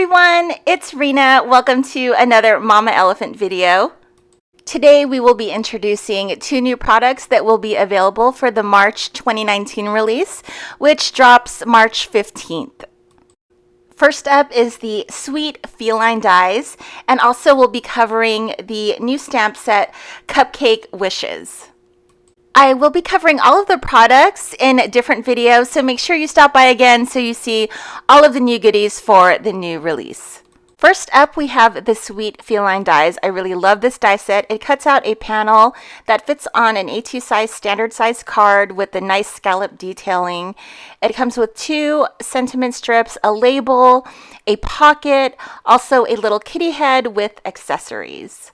everyone, it's Rena. Welcome to another Mama Elephant video. Today we will be introducing two new products that will be available for the March 2019 release, which drops March 15th. First up is the Sweet Feline dies, and also we'll be covering the new stamp set Cupcake Wishes. I will be covering all of the products in different videos, so make sure you stop by again so you see all of the new goodies for the new release. First up, we have the Sweet Feline dies. I really love this die set. It cuts out a panel that fits on an A2 size standard size card with the nice scallop detailing. It comes with two sentiment strips, a label, a pocket, also a little kitty head with accessories.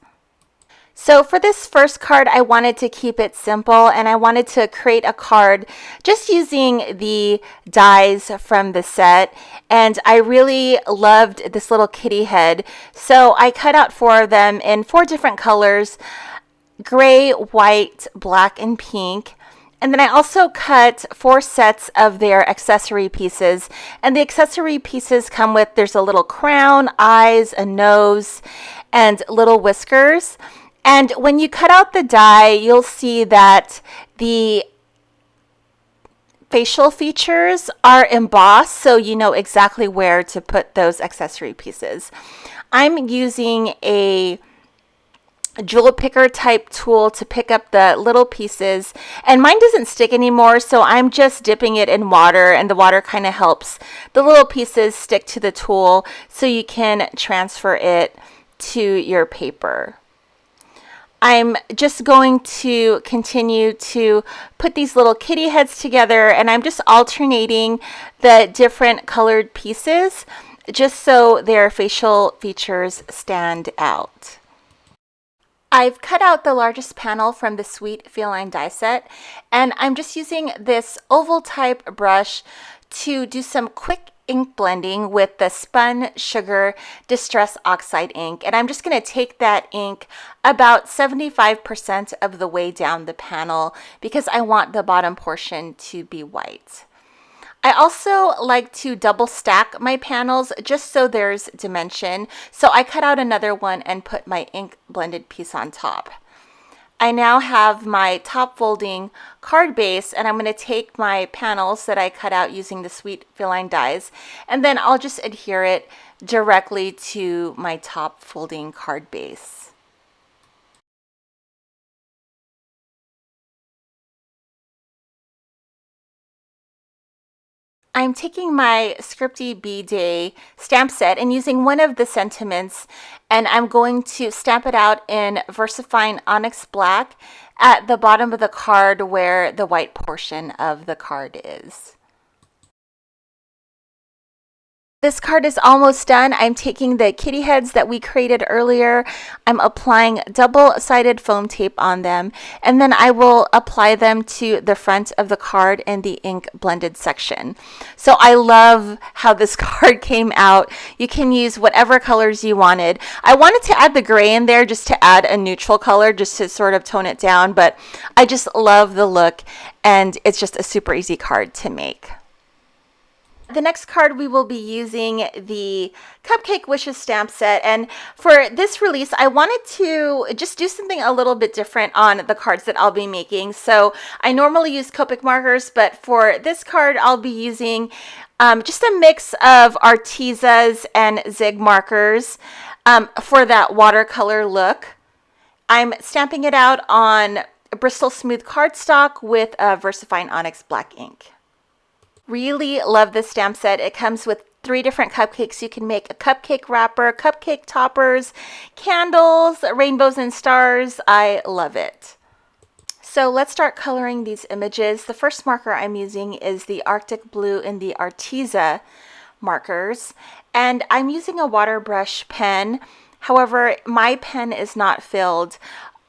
So for this first card, I wanted to keep it simple and I wanted to create a card just using the dies from the set. And I really loved this little kitty head. So I cut out four of them in four different colors: gray, white, black, and pink. And then I also cut four sets of their accessory pieces. And the accessory pieces come with, there's a little crown, eyes, a nose, and little whiskers. And when you cut out the die, you'll see that the facial features are embossed, so you know exactly where to put those accessory pieces. I'm using a jewel picker type tool to pick up the little pieces, and mine doesn't stick anymore, so I'm just dipping it in water, and the water kind of helps the little pieces stick to the tool so you can transfer it to your paper. I'm just going to continue to put these little kitty heads together, and I'm just alternating the different colored pieces just so their facial features stand out. I've cut out the largest panel from the Sweet Feline die set, and I'm just using this oval type brush to do some quick ink blending with the Spun Sugar Distress Oxide ink. And I'm just going to take that ink about 75% of the way down the panel because I want the bottom portion to be white. I also like to double stack my panels just so there's dimension. So I cut out another one and put my ink blended piece on top. I now have my top folding card base, and I'm going to take my panels that I cut out using the Sweet Feline dies, and then I'll just adhere it directly to my top folding card base. I'm taking my Scripty B-Day stamp set and using one of the sentiments, and I'm going to stamp it out in VersaFine Onyx Black at the bottom of the card where the white portion of the card is. This card is almost done. I'm taking the kitty heads that we created earlier. I'm applying double-sided foam tape on them, and then I will apply them to the front of the card in the ink blended section. So I love how this card came out. You can use whatever colors you wanted. I wanted to add the gray in there just to add a neutral color, just to sort of tone it down, but I just love the look, and it's just a super easy card to make. The next card we will be using the Cupcake Wishes stamp set, and for this release I wanted to just do something a little bit different on the cards that I'll be making. So I normally use Copic markers, but for this card I'll be using just a mix of Artezas and Zig markers for that watercolor look. I'm stamping it out on Bristol Smooth cardstock with VersaFine Onyx Black ink. Really love this stamp set. It comes with 3 different cupcakes. You can make a cupcake wrapper, cupcake toppers, candles, rainbows and stars. I love it. So let's start coloring these images. The first marker I'm using is the Arctic Blue in the Arteza markers, and I'm using a water brush pen. However, my pen is not filled.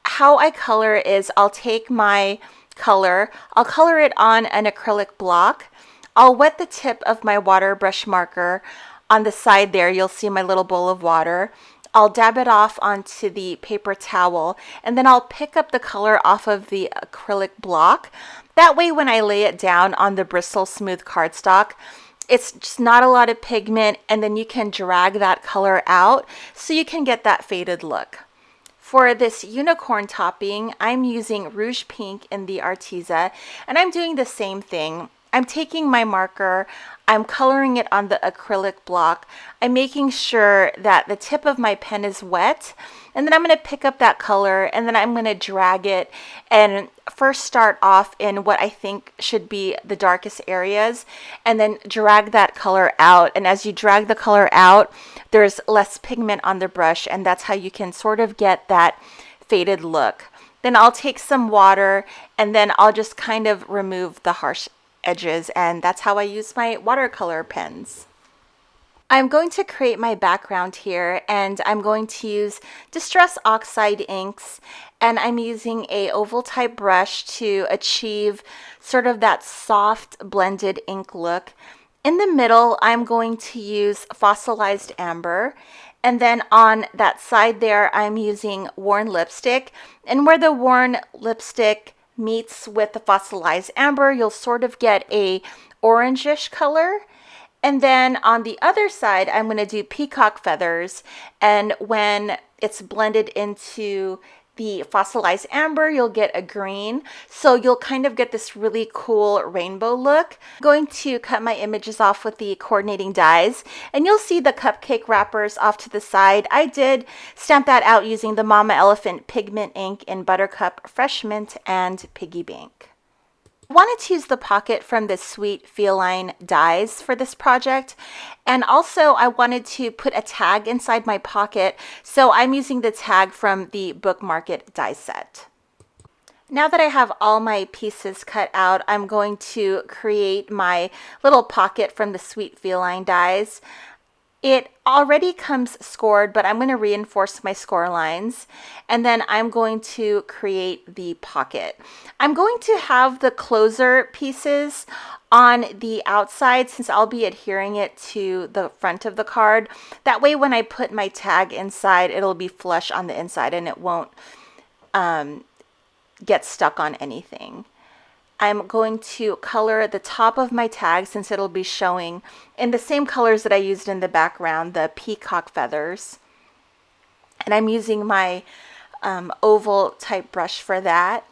How I color is I'll take my color, I'll color it on an acrylic block. I'll wet the tip of my water brush marker on the side there. You'll see my little bowl of water. I'll dab it off onto the paper towel, and then I'll pick up the color off of the acrylic block. That way when I lay it down on the Bristol Smooth cardstock, it's just not a lot of pigment, and then you can drag that color out so you can get that faded look. For this unicorn topping, I'm using Rouge Pink in the Arteza, and I'm doing the same thing. I'm taking my marker, I'm coloring it on the acrylic block. I'm making sure that the tip of my pen is wet, and then I'm going to pick up that color, and then I'm going to drag it and first start off in what I think should be the darkest areas, and then drag that color out. And as you drag the color out, there's less pigment on the brush, and that's how you can sort of get that faded look. Then I'll take some water, and then I'll just kind of remove the harsh edges, and that's how I use my watercolor pens. I'm going to create my background here, and I'm going to use Distress Oxide inks, and I'm using a oval type brush to achieve sort of that soft blended ink look. In the middle, I'm going to use Fossilized Amber, and then on that side there, I'm using Worn Lipstick, and where the Worn Lipstick meets with the Fossilized Amber, you'll sort of get a orangish color. And then on the other side, I'm going to do Peacock Feathers, and when it's blended into the Fossilized Amber, you'll get a green, so you'll kind of get this really cool rainbow look. I'm going to cut my images off with the coordinating dies, and you'll see the cupcake wrappers off to the side. I did stamp that out using the Mama Elephant pigment ink in Buttercup, Fresh Mint, and Piggy Bank. I wanted to use the pocket from the Sweet Feline dies for this project, and also I wanted to put a tag inside my pocket, so I'm using the tag from the Book Market die set. Now that I have all my pieces cut out, I'm going to create my little pocket from the Sweet Feline dies. It already comes scored, but I'm going to reinforce my score lines, and then I'm going to create the pocket. I'm going to have the closer pieces on the outside since I'll be adhering it to the front of the card. That way when I put my tag inside, it'll be flush on the inside and it won't get stuck on anything. I'm going to color the top of my tag since it'll be showing in the same colors that I used in the background, the peacock feathers. And I'm using my oval type brush for that.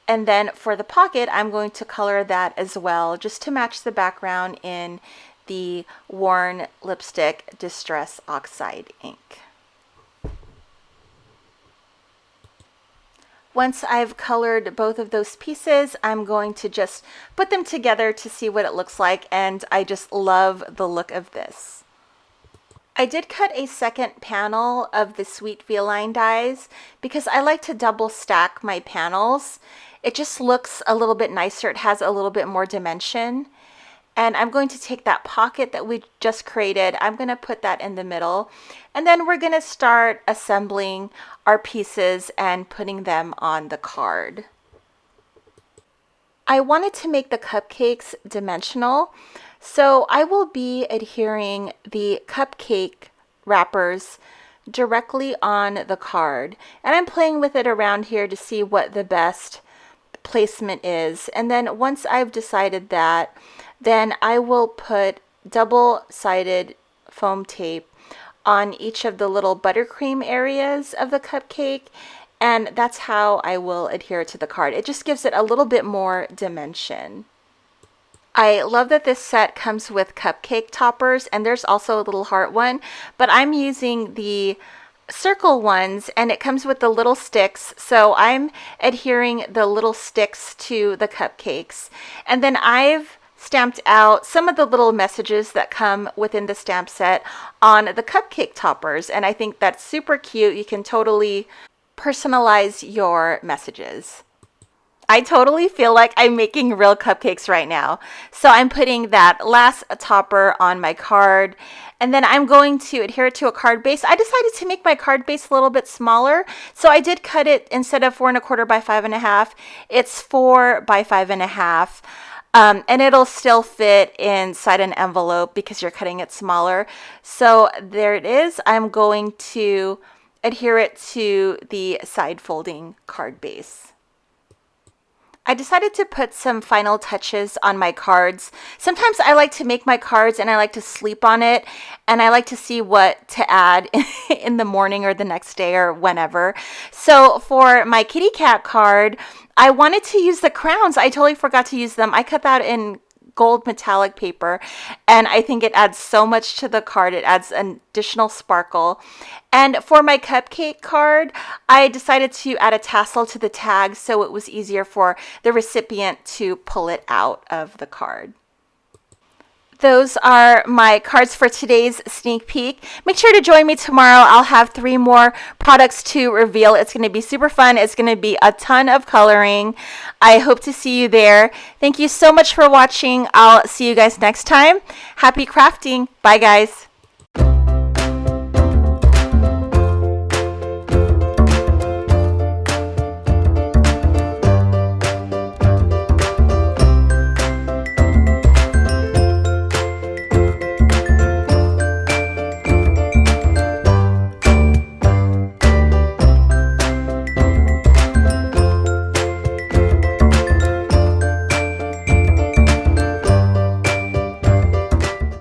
And then for the pocket, I'm going to color that as well, just to match the background in the Worn Lipstick Distress Oxide ink. Once I've colored both of those pieces, I'm going to just put them together to see what it looks like, and I just love the look of this. I did cut a second panel of the Sweet Feline dies because I like to double stack my panels. It just looks a little bit nicer. It has a little bit more dimension. And I'm going to take that pocket that we just created, I'm going to put that in the middle, and then we're going to start assembling our pieces and putting them on the card. I wanted to make the cupcakes dimensional, so I will be adhering the cupcake wrappers directly on the card, and I'm playing with it around here to see what the best placement is. And then once I've decided that, then I will put double-sided foam tape on each of the little buttercream areas of the cupcake, and that's how I will adhere it to the card. It just gives it a little bit more dimension. I love that this set comes with cupcake toppers, and there's also a little heart one, but I'm using the circle ones, and it comes with the little sticks, so I'm adhering the little sticks to the cupcakes. And then I've stamped out some of the little messages that come within the stamp set on the cupcake toppers, and I think that's super cute. You can totally personalize your messages. I totally feel like I'm making real cupcakes right now. So I'm putting that last topper on my card, and then I'm going to adhere it to a card base. I decided to make my card base a little bit smaller, so I did cut it, instead of 4¼ by 5½, it's 4 by 5½. And it'll still fit inside an envelope because you're cutting it smaller. So there it is. I'm going to adhere it to the side folding card base. I decided to put some final touches on my cards. Sometimes I like to make my cards and I like to sleep on it, and I like to see what to add in the morning or the next day or whenever. So for my kitty cat card, I wanted to use the crowns. I totally forgot to use them. I cut that in gold metallic paper, and I think it adds so much to the card. It adds an additional sparkle. And for my cupcake card, I decided to add a tassel to the tag so it was easier for the recipient to pull it out of the card. Those are my cards for today's sneak peek. Make sure to join me tomorrow. I'll have 3 more products to reveal. It's going to be super fun. It's going to be a ton of coloring. I hope to see you there. Thank you so much for watching. I'll see you guys next time. Happy crafting. Bye, guys.